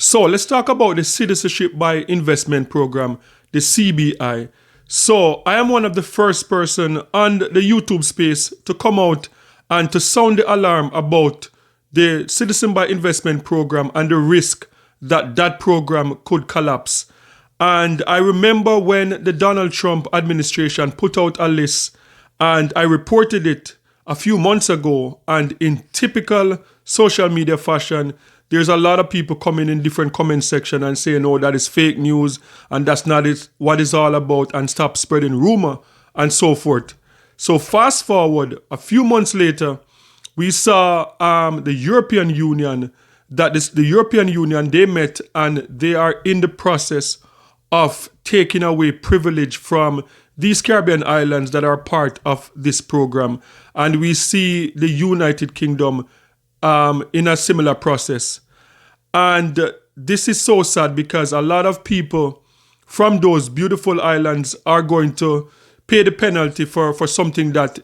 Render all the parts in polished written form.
So let's talk about the Citizenship by Investment Program, the CBI. So I am one of the first person on the YouTube space to come out and to sound the alarm about the Citizen by Investment Program and the risk that that program could collapse. And I remember when the Donald Trump administration put out a list, and I reported it a few months ago, and in typical social media fashion, there's a lot of people coming in different comment section and saying, oh, that is fake news and that's not what it's all about, and stop spreading rumor and so forth. So fast forward a few months later, we saw the European Union, the European Union, they met and they are in the process of taking away privilege from these Caribbean islands that are part of this program. And we see the United Kingdom in a similar process. And this is so sad because a lot of people from those beautiful islands are going to pay the penalty for something that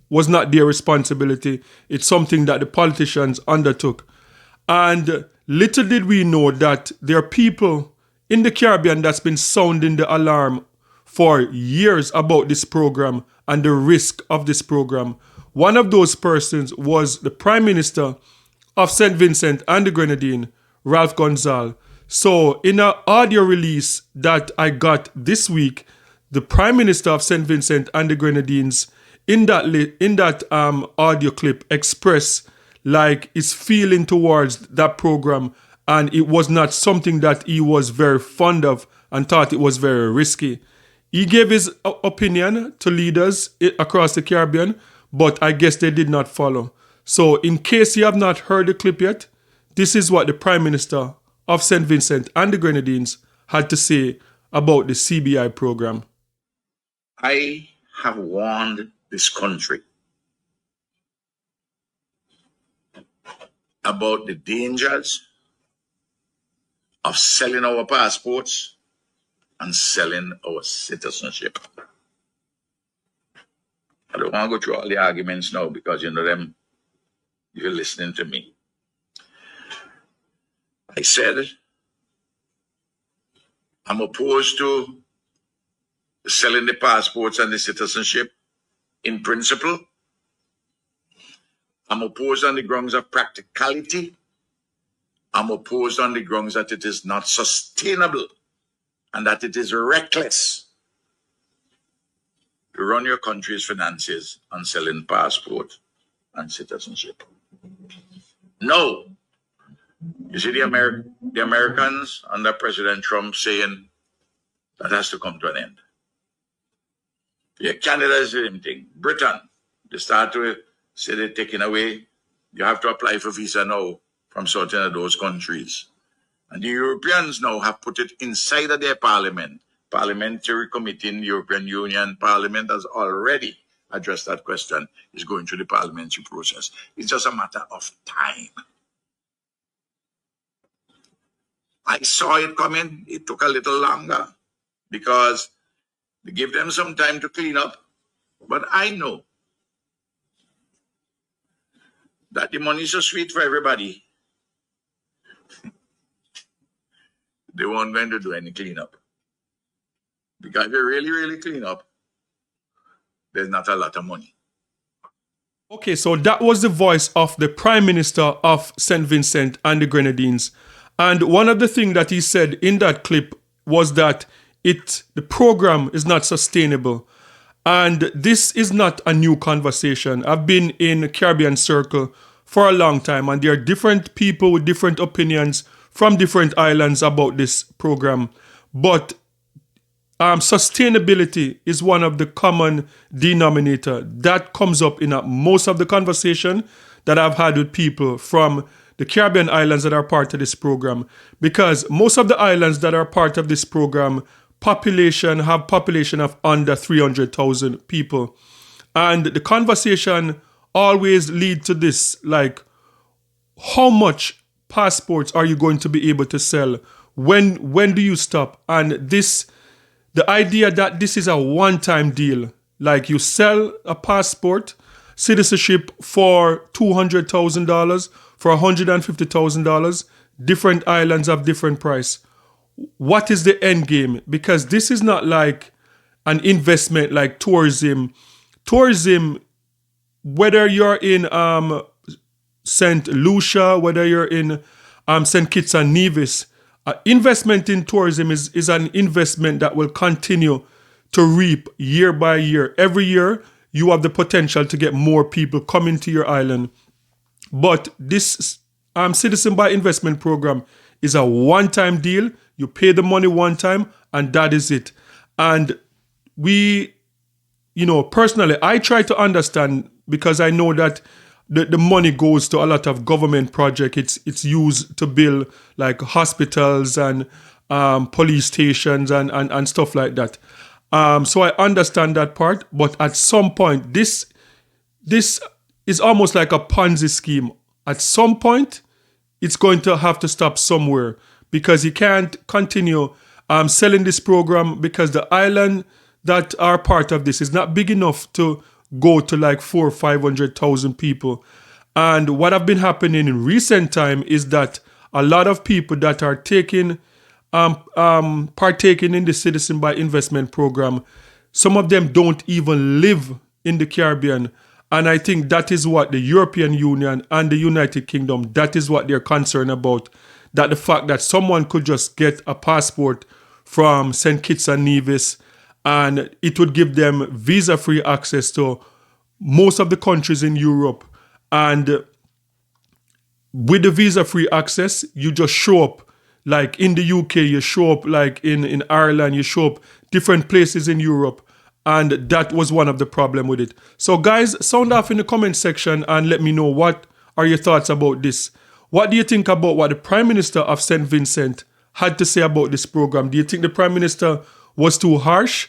was not their responsibility. It's something that the politicians undertook. And little did we know that there are people in the Caribbean that's been sounding the alarm for years about this program and the risk of this program. One of those persons was the Prime Minister of St. Vincent and the Grenadines, Ralph Gonzalez. So in an audio release that I got this week, the Prime Minister of St. Vincent and the Grenadines in that audio clip expressed like his feeling towards that program, and it was not something that he was very fond of and thought it was very risky. He gave his opinion to leaders across the Caribbean, but I guess they did not follow. So in case you have not heard the clip yet, this is what the Prime Minister of St. Vincent and the Grenadines had to say about the CBI program. I have warned this country about the dangers of selling our passports and selling our citizenship. I don't want to go through all the arguments now because you know them, you're listening to me. I said I'm opposed to selling the passports and the citizenship in principle. I'm opposed on the grounds of practicality. I'm opposed on the grounds that it is not sustainable and that it is reckless to run your country's finances on selling passport and citizenship. No. You see the Americans under President Trump saying that has to come to an end. Yeah, Canada is the same thing. Britain, they start to say they're taking away. You have to apply for visa now from certain of those countries. And the Europeans now have put it inside of their parliament. Parliamentary committee in the European Union Parliament has already addressed that question. It's going through the parliamentary process. It's just a matter of time. I saw it coming. It took a little longer because they give them some time to clean up. But I know that the money is so sweet for everybody. They weren't going to do any cleanup. Because if you really, really clean up, there's not a lot of money. Okay, so that was the voice of the Prime Minister of St. Vincent and the Grenadines. And one of the things that he said in that clip was that the program is not sustainable. And this is not a new conversation. I've been in a Caribbean circle for a long time, and there are different people with different opinions from different islands about this program. But sustainability is one of the common denominator that comes up in most of the conversation that I've had with people from the Caribbean islands that are part of this program. Because most of the islands that are part of this program have population of under 300,000 people. And the conversation always lead to this, like, how much passports are you going to be able to sell? When do you stop? And the idea that this is a one-time deal, like you sell a passport, citizenship for $200,000, for $150,000, different islands have different price. What is the end game? Because this is not like an investment like tourism. Tourism, whether you're in St. Lucia, whether you're in St. Kitts and Nevis, investment in tourism is an investment that will continue to reap year by year. Every year, you have the potential to get more people coming to your island. But this Citizen by Investment program is a one-time deal. You pay the money one time, and that is it. And we, personally, I try to understand, because I know that the money goes to a lot of government projects. It's used to build like hospitals and police stations and stuff like that. So I understand that part. But at some point, this is almost like a Ponzi scheme. At some point, it's going to have to stop somewhere, because you can't continue selling this program, because the island that are part of this is not big enough to go to like 400,000 or 500,000 people. And what have been happening in recent time is that a lot of people that are partaking in the Citizen by Investment program, some of them don't even live in the Caribbean. And I think that is what the European Union and the United Kingdom, that is what they're concerned about. That the fact that someone could just get a passport from St. Kitts and Nevis, and it would give them visa-free access to most of the countries in Europe. And with the visa-free access, you just show up like in the UK, you show up like in Ireland, you show up different places in Europe. And that was one of the problem with it. So guys, sound off in the comment section and let me know, what are your thoughts about this? What do you think about what the Prime Minister of St. Vincent had to say about this program? Do you think the Prime Minister was too harsh?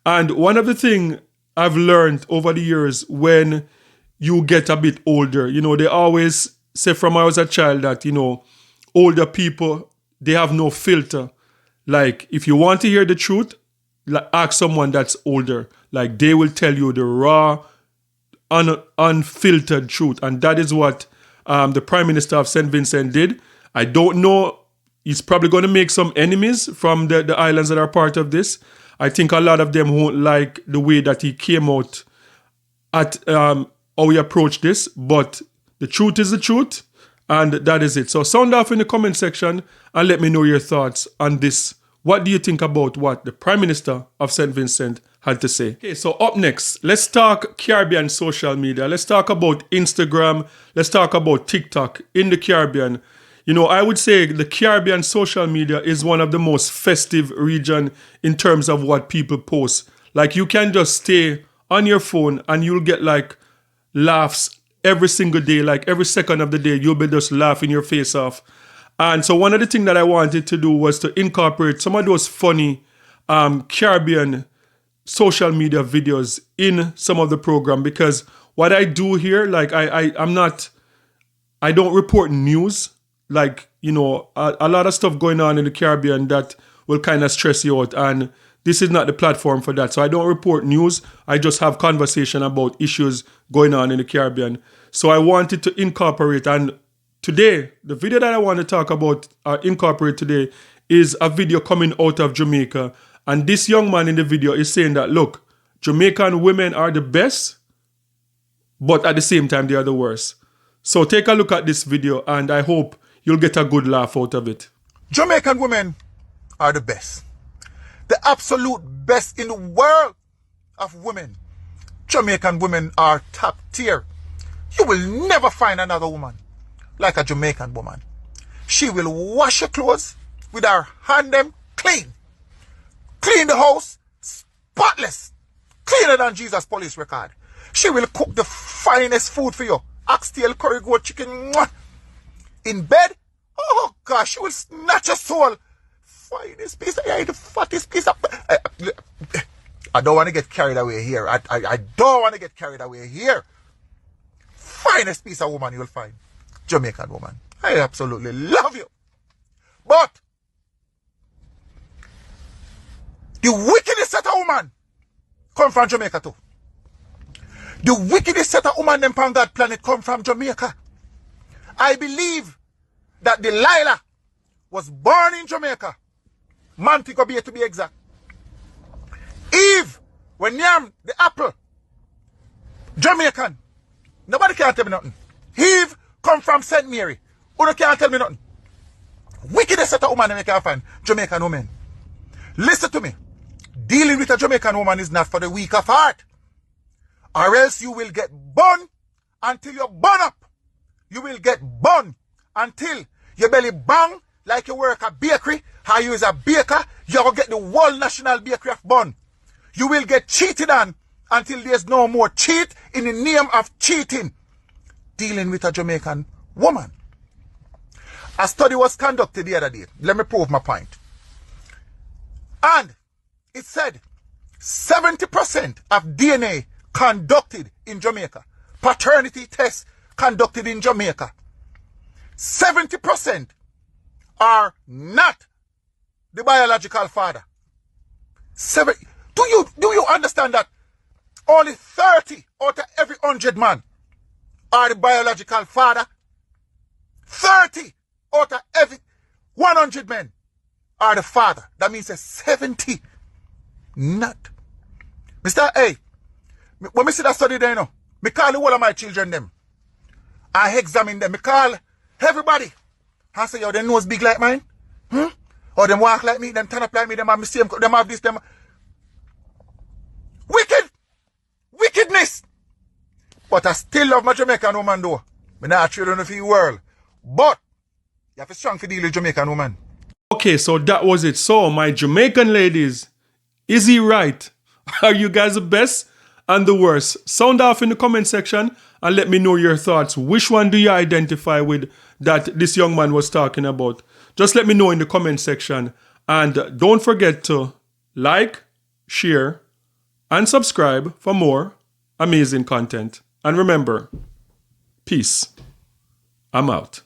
And one of the things I've learned over the years, when you get a bit older, they always say from when I was a child that, older people, they have no filter. Like, if you want to hear the truth, ask someone that's older. Like, they will tell you the raw, unfiltered truth. And that is what the Prime Minister of St. Vincent did. I don't know. He's probably going to make some enemies from the islands that are part of this. I think a lot of them won't like the way that he came out at how he approached this. But the truth is the truth. And that is it. So sound off in the comment section and let me know your thoughts on this. What do you think about what the Prime Minister of St. Vincent had to say? Okay, so up next, let's talk Caribbean social media. Let's talk about Instagram. Let's talk about TikTok in the Caribbean. I would say the Caribbean social media is one of the most festive region in terms of what people post. Like, you can just stay on your phone and you'll get like laughs every single day. Like every second of the day, you'll be just laughing your face off. And so one of the things that I wanted to do was to incorporate some of those funny Caribbean social media videos in some of the program, because what I do here, like I don't report news, like, a lot of stuff going on in the Caribbean that will kind of stress you out, and this is not the platform for that. So I don't report news. I just have conversation about issues going on in the Caribbean. So I wanted to incorporate, and today, the video that I want to talk about, incorporate today, is a video coming out of Jamaica. And this young man in the video is saying that, look, Jamaican women are the best, but at the same time, they are the worst. So take a look at this video, and I hope you'll get a good laugh out of it. Jamaican women are the best. The absolute best in the world of women. Jamaican women are top tier. You will never find another woman like a Jamaican woman. She will wash your clothes with her hand them clean. Clean the house, spotless. Cleaner than Jesus' police record. She will cook the finest food for you. Oxtail, curry, goat, chicken. Mwah. In bed, oh gosh, she will snatch your soul. Finest piece, the fattest piece of... I don't want to get carried away here. I don't want to get carried away here. Finest piece of woman you will find. Jamaican woman. I absolutely love you. But the wickedest set of woman come from Jamaica too. The wickedest set of woman on God planet come from Jamaica. I believe that Delilah was born in Jamaica. Montego Bay to be exact. Eve, when yam the apple, Jamaican. Nobody can tell me nothing. Eve come from St. Mary. Who can't tell me nothing. Wickedest set of woman I can find. Jamaican woman. Listen to me. Dealing with a Jamaican woman is not for the weak of heart. Or else you will get burned until you burn up. You will get burned until your belly bang like you work at bakery. How you is a baker, you will get the whole national bakery of bun. You will get cheated on until there's no more cheat in the name of cheating. Dealing with a Jamaican woman. A study was conducted the other day. Let me prove my point. And it said 70% of DNA conducted in Jamaica. Paternity tests conducted in Jamaica. 70% are not the biological father. Do you understand that only 30 out of every 100 man are the biological father? 30 out of every 100 men are the father. That means a 70 not. Mr. A, when I see that study there, you know, I call the whole of my children them. I examine them. I call everybody. I say, yo, their nose big like mine? Or them walk like me, them turn up like me, them have the same, them have this, them. Wickedness. But I still love my Jamaican woman though. I'm not children of the world. But you have to strong to deal with Jamaican woman. Okay, so that was it. So, my Jamaican ladies, is he right? Are you guys the best and the worst? Sound off in the comment section and let me know your thoughts. Which one do you identify with that this young man was talking about? Just let me know in the comment section. And don't forget to like, share, and subscribe for more amazing content. And remember, peace. I'm out.